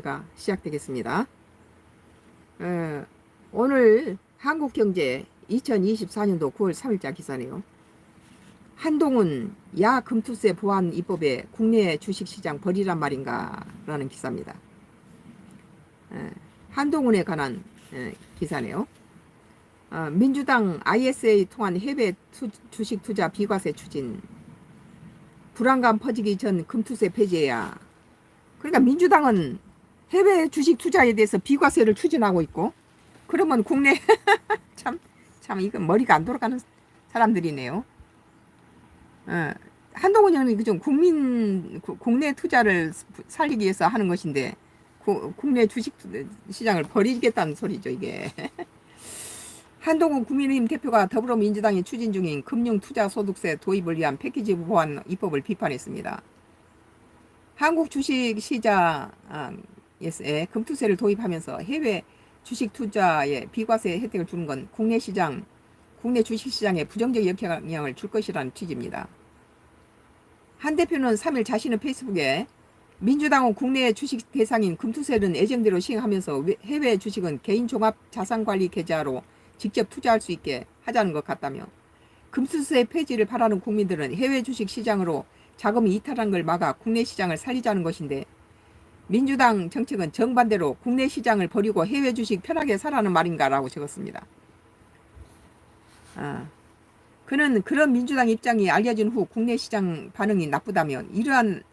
기사가 시작되겠습니다. 오늘 한국경제 2024년도 9월 3일자 기사네요. 한동훈 야 금투세 보완 입법에 국내 주식시장 버리란 말인가 라는 기사입니다. 한동훈에 관한 기사네요. 민주당 ISA 통한 해외 주식 투자 비과세 추진, 불안감 퍼지기 전 금투세 폐지해야. 그러니까 민주당은 해외 주식 투자에 대해서 비과세를 추진하고 있고, 그러면 국내 참 이건 머리가 안 돌아가는 사람들이네요. 한동훈 의원이 좀 국내 투자를 살리기 위해서 하는 것인데 국내 주식 시장을 버리겠다는 소리죠, 이게. 한동훈 국민의힘 대표가 더불어민주당이 추진 중인 금융투자소득세 도입을 위한 패키지 보완 입법을 비판했습니다. 한국 주식시장에 금투세를 도입하면서 해외 주식 투자에 비과세 혜택을 주는 건 국내 주식시장에 부정적 영향을 줄 것이라는 취지입니다. 한 대표는 3일 자신의 페이스북에 민주당은 국내 주식 대상인 금투세는 예정대로 시행하면서 해외 주식은 개인 종합 자산관리 계좌로 직접 투자할 수 있게 하자는 것 같다며, 금투세 폐지를 바라는 국민들은 해외 주식 시장으로 자금이 이탈한 걸 막아 국내 시장을 살리자는 것인데, 민주당 정책은 정반대로 국내 시장을 버리고 해외 주식 편하게 사라는 말인가 라고 적었습니다. 그는 그런 민주당 입장이 알려진 후 국내 시장 반응이 나쁘다면 이러면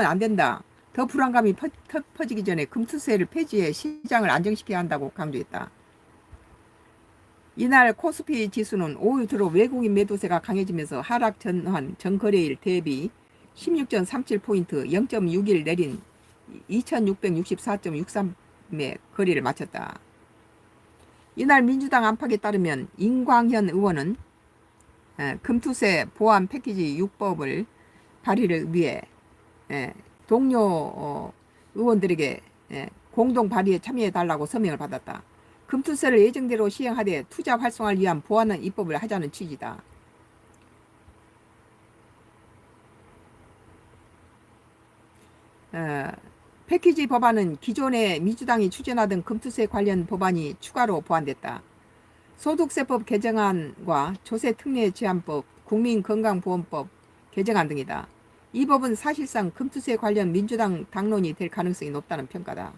안 된다. 더 불안감이 퍼지기 전에 금투세를 폐지해 시장을 안정시켜야 한다고 강조했다. 이날 코스피 지수는 오후 들어 외국인 매도세가 강해지면서 하락 전환 전거래일 대비 16.37포인트 0.61 내린 2664.63의 거래를 마쳤다. 이날 민주당 안팎에 따르면 인광현 의원은 금투세 보완 패키지 6법을 발의를 위해 동료 의원들에게 공동 발의에 참여해달라고 서명을 받았다. 금투세를 예정대로 시행하되 투자 활성화를 위한 보완 입법을 하자는 취지다. 패키지 법안은 기존에 민주당이 추진하던 금투세 관련 법안이 추가로 보완됐다. 소득세법 개정안과 조세특례제한법, 국민건강보험법 개정안 등이다. 이 법은 사실상 금투세 관련 민주당 당론이 될 가능성이 높다는 평가다.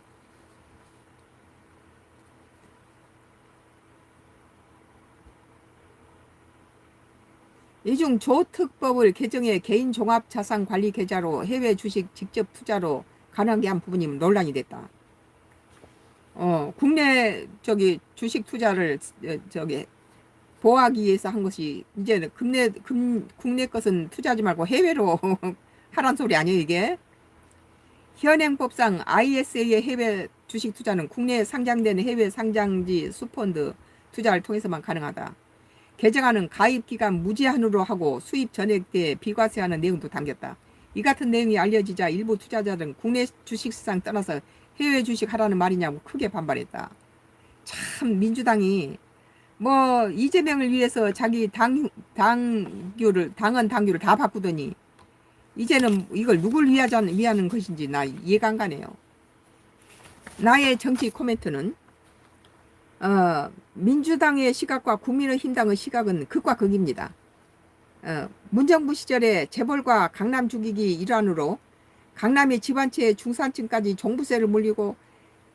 이 중 조특법을 개정해 개인 종합자산관리 계좌로 해외 주식 직접 투자로 가능하게 한 부분이 논란이 됐다. 국내 주식 투자를 보호하기 위해서 한 것이 이제는 국내 것은 투자하지 말고 해외로 하란 소리 아니에요, 이게? 현행법상 ISA의 해외 주식 투자는 국내에 상장된 해외 상장지 수펀드 투자를 통해서만 가능하다. 개정안은 가입 기간 무제한으로 하고 수입 전액에 비과세하는 내용도 담겼다. 이 같은 내용이 알려지자 일부 투자자들은 국내 주식시장 떠나서 해외 주식 하라는 말이냐고 크게 반발했다. 참 민주당이 이재명을 위해서 자기 당원 당규를 다 바꾸더니 이제는 이걸 누굴 위하는 것인지 나 이해가 안 가네요. 나의 정치 코멘트는 민주당의 시각과 국민의힘당의 시각은 극과 극입니다. 문정부 시절에 재벌과 강남 죽이기 일환으로 강남의 집안채 중산층까지 종부세를 물리고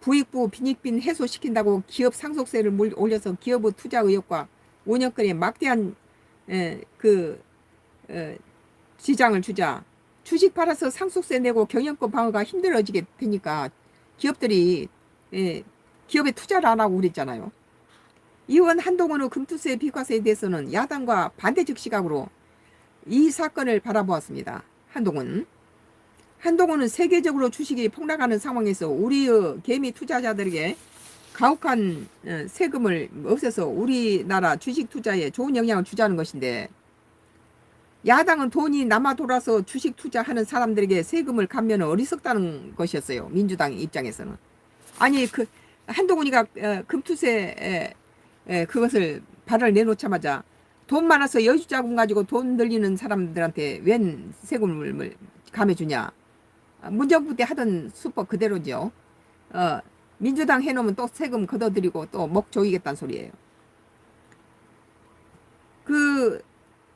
부익부 빈익빈 해소시킨다고 기업 상속세를 올려서 기업의 투자 의혹과 5년간의 막대한 지장을 주자 주식 팔아서 상속세 내고 경영권 방어가 힘들어지게 되니까 기업들이 기업에 투자를 안 하고 그랬잖아요. 이원 한동훈의 금투세 비과세에 대해서는 야당과 반대적 시각으로 이 사건을 바라보았습니다. 한동훈은 세계적으로 주식이 폭락하는 상황에서 우리의 개미 투자자들에게 가혹한 세금을 없애서 우리나라 주식 투자에 좋은 영향을 주자는 것인데, 야당은 돈이 남아 돌아서 주식 투자하는 사람들에게 세금을 감면은 어리석다는 것이었어요. 민주당 입장에서는. 아니 한동훈이가 금투세 그것을 발을 내놓자마자 돈 많아서 여유자금 가지고 돈 들리는 사람들한테 웬 세금을 감해주냐. 문정부 때 하던 수법 그대로죠. 민주당 해놓으면 또 세금 걷어들이고 또 목 조이겠다는 소리예요. 그,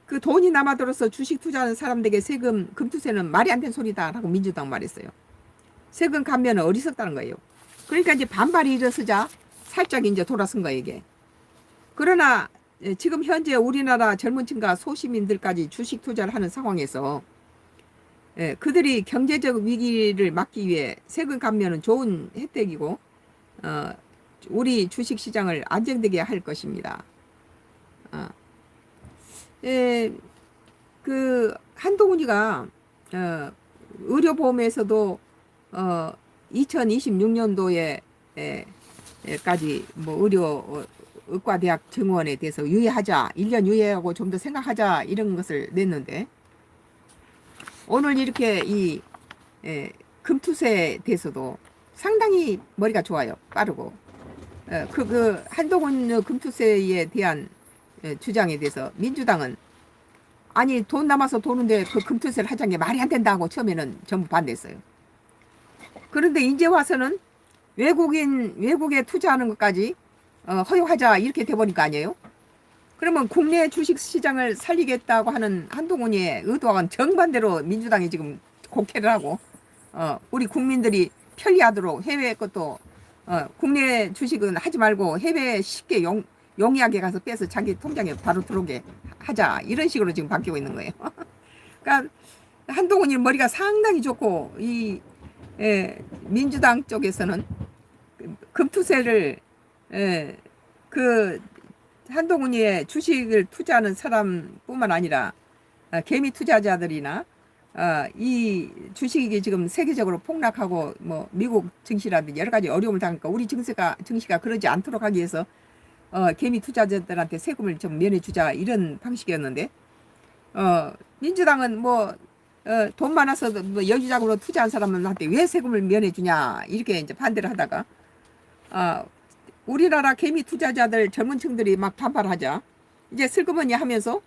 그 돈이 남아들어서 주식 투자하는 사람들에게 세금, 금투세는 말이 안 되는 소리다라고 민주당 말했어요. 세금 감면은 어리석다는 거예요. 그러니까 이제 반발이 일어서자 살짝 이제 돌아선 거예요, 이게. 그러나 지금 현재 우리나라 젊은 층과 소시민들까지 주식 투자를 하는 상황에서 그들이 경제적 위기를 막기 위해 세금 감면은 좋은 혜택이고 우리 주식 시장을 안정되게 할 것입니다. 그 한동훈이가 의료보험에서도 2026년도에 까지 뭐 의료 의과대학 정원에 대해서 유예하자, 1년 유예하고 좀 더 생각하자 이런 것을 냈는데 오늘 이렇게 이 금투세에 대해서도 상당히 머리가 좋아요. 빠르고 그 한동훈 금투세에 대한 주장에 대해서 민주당은 아니 돈 남아서 도는데 그 금투세를 하자는 게 말이 안 된다고 처음에는 전부 반대했어요. 그런데 이제 와서는 외국에 투자하는 것까지 허용하자 이렇게 돼버린 거 아니에요? 그러면 국내 주식 시장을 살리겠다고 하는 한동훈의 의도와는 정반대로 민주당이 지금 곡해를 하고 우리 국민들이 편리하도록 해외 것도 국내 주식은 하지 말고 해외에 쉽게 용이하게 가서 빼서 자기 통장에 바로 들어오게 하자 이런 식으로 지금 바뀌고 있는 거예요. 그러니까 한동훈이 머리가 상당히 좋고 이 민주당 쪽에서는 금투세를 그 한동훈이의 주식을 투자하는 사람뿐만 아니라 개미 투자자들이나 이 주식이 지금 세계적으로 폭락하고 뭐 미국 증시라든지 여러 가지 어려움을 당하니까 우리 증시가 그러지 않도록 하기 위해서 개미 투자자들한테 세금을 좀 면해주자 이런 방식이었는데 민주당은 뭐 돈 많아서 뭐 여유자금으로 투자한 사람한테 왜 세금을 면해주냐 이렇게 이제 반대를 하다가 우리나라 개미 투자자들 젊은 층들이 막 반발하자 이제 슬그머니 하면서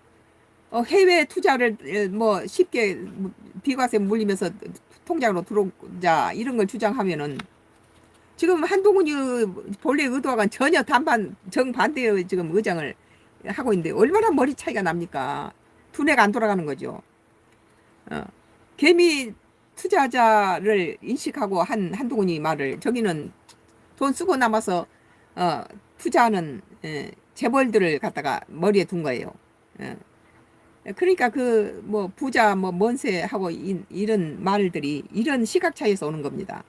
해외 투자를 뭐 쉽게 비과세 물리면서 통장으로 들어오자 이런 걸 주장하면은 지금 한동훈이 본래 의도와는 전혀 정반대의 지금 의장을 하고 있는데 얼마나 머리 차이가 납니까? 두뇌가 안 돌아가는 거죠. 개미 투자자를 인식하고 한동훈이 말을 저기는 돈 쓰고 남아서 투자하는 재벌들을 갖다가 머리에 둔 거예요. 그러니까 그 뭐 부자 뭐 먼세 하고 이런 말들이 이런 시각 차이에서 오는 겁니다.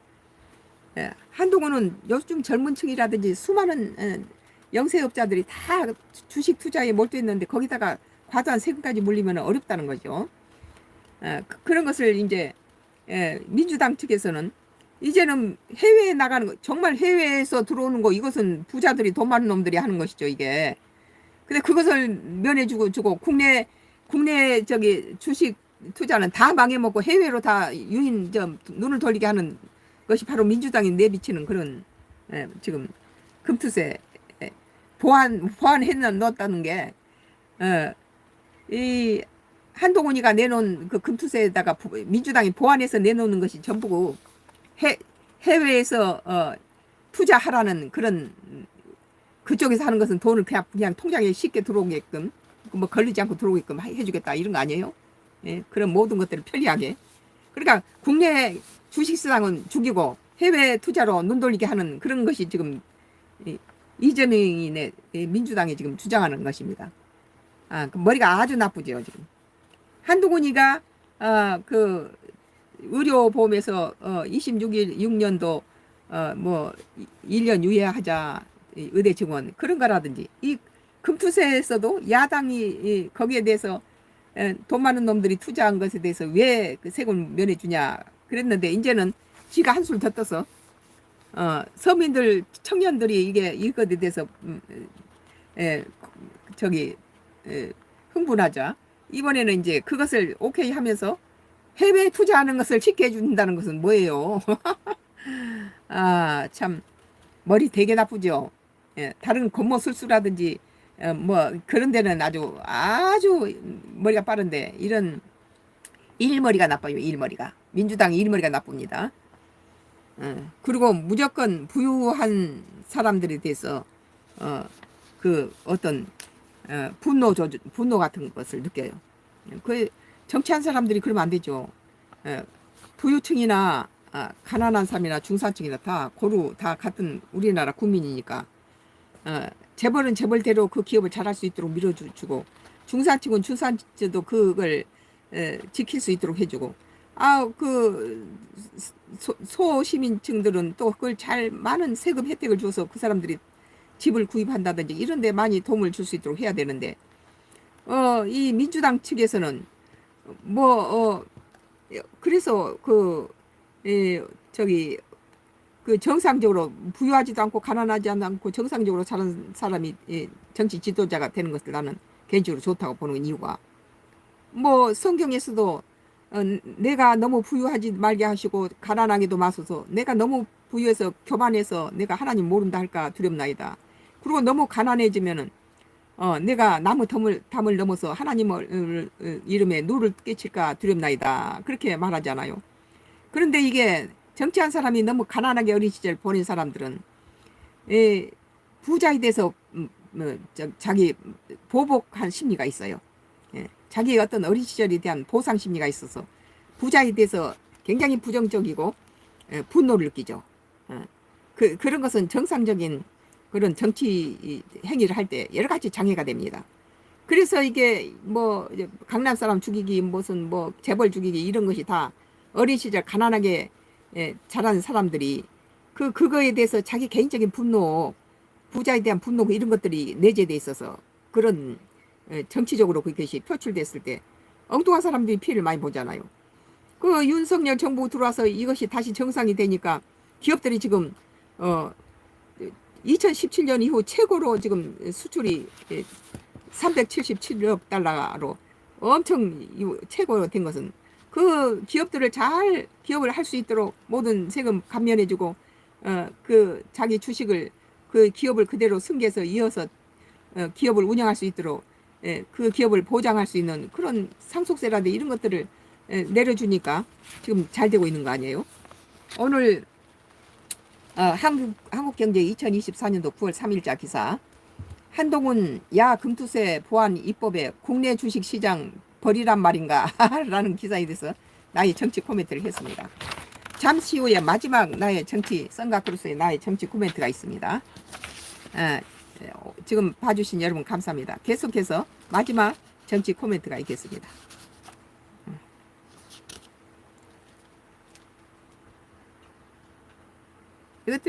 한동훈은 요즘 젊은 층이라든지 수많은 영세업자들이 다 주식 투자에 몰두했는데 거기다가 과도한 세금까지 물리면 어렵다는 거죠. 그런 것을 이제 민주당 측에서는 이제는 해외에 나가는 거 정말 해외에서 들어오는 거 이것은 부자들이 돈 많은 놈들이 하는 것이죠 이게. 근데 그것을 면해주고 국내 저기 주식 투자는 다 망해먹고 해외로 다 유인 눈을 돌리게 하는 것이 바로 민주당이 내비치는 그런 지금 금투세 보완해 넣었다는 게 이 한동훈이가 내놓은 그 금투세에다가 민주당이 보완해서 내놓는 것이 전부 해외에서 투자하라는 그런 그쪽에서 하는 것은 돈을 그냥 통장에 쉽게 들어오게끔 뭐 걸리지 않고 들어오게끔 해주겠다 이런 거 아니에요? 그런 모든 것들을 편리하게. 그러니까 국내 주식시장은 죽이고 해외 투자로 눈 돌리게 하는 그런 것이 지금 이재명의 민주당이 지금 주장하는 것입니다. 그 머리가 아주 나쁘죠 지금. 한동훈이가 그 의료보험에서 26년도 뭐 1년 유예하자 의대 증원 그런 거라든지 이 금투세에서도 야당이 거기에 대해서 돈 많은 놈들이 투자한 것에 대해서 왜 그 세금을 면해주냐 그랬는데 이제는 지가 한술 더 떠서 서민들 청년들이 이것에 대해서 흥분하자 이번에는 이제 그것을 오케이 하면서 해외 투자하는 것을 쉽게 해준다는 것은 뭐예요? 참 머리 되게 나쁘죠. 다른 권모술수라든지 뭐 그런 데는 아주 머리가 빠른데 이런 일머리가 나빠요. 일머리가 민주당 일머리가 나쁩니다. 그리고 무조건 부유한 사람들에 대해서 그 어떤 분노 같은 것을 느껴요. 그 정치한 사람들이 그러면 안 되죠. 부유층이나 가난한 사람이나 중산층이나 다 고루 다 같은 우리나라 국민이니까 재벌은 재벌대로 그 기업을 잘할 수 있도록 밀어주고 중산층은 중산층도 그걸 지킬 수 있도록 해주고 그 소시민층들은 또 그걸 잘 많은 세금 혜택을 줘서 그 사람들이 집을 구입한다든지 이런 데 많이 도움을 줄 수 있도록 해야 되는데 이 민주당 측에서는 그래서 저기 정상적으로 부유하지도 않고 가난하지 않고 정상적으로 사는 사람이 정치 지도자가 되는 것을 나는 개인적으로 좋다고 보는 이유가 성경에서도 내가 너무 부유하지 말게 하시고 가난하게도 마소서 내가 너무 부유해서 교만해서 내가 하나님 모른다 할까 두렵나이다. 그리고 너무 가난해지면은 내가 나무 담을 넘어서 하나님을 이름에 누를 끼칠까 두렵나이다. 그렇게 말하잖아요. 그런데 이게 정치한 사람이 너무 가난하게 어린 시절 보낸 사람들은 부자에 대해서 자기 보복한 심리가 있어요. 자기의 어떤 어린 시절에 대한 보상 심리가 있어서 부자에 대해서 굉장히 부정적이고 분노를 느끼죠. 그런 것은 정상적인 그런 정치 행위를 할 때 여러 가지 장애가 됩니다. 그래서 이게 강남 사람 죽이기 무슨 재벌 죽이기 이런 것이 다 어린 시절 가난하게 자란 사람들이 그거에 대해서 자기 개인적인 분노, 부자에 대한 분노 이런 것들이 내재돼 있어서 그런 정치적으로 그것이 표출됐을 때 엉뚱한 사람들이 피해를 많이 보잖아요. 그 윤석열 정부 들어와서 이것이 다시 정상이 되니까 기업들이 지금 2017년 이후 최고로 지금 수출이 377억 달러로 엄청 최고로 된 것은 그 기업들을 잘 기업을 할 수 있도록 모든 세금 감면해주고 그 자기 주식을 그 기업을 그대로 승계해서 이어서 기업을 운영할 수 있도록 그 기업을 보장할 수 있는 그런 상속세라든지 이런 것들을 내려주니까 지금 잘 되고 있는 거 아니에요? 오늘 한국경제 2024년도 9월 3일자 기사 한동훈 야 금투세 보완 입법에 국내 주식시장 버리란 말인가 라는 기사에 대해서 나의 정치 코멘트를 했습니다. 잠시 후에 마지막 나의 정치 선각으로서의 나의 정치 코멘트가 있습니다. 지금 봐주신 여러분 감사합니다. 계속해서 마지막 정치 코멘트가 있겠습니다. 이것들이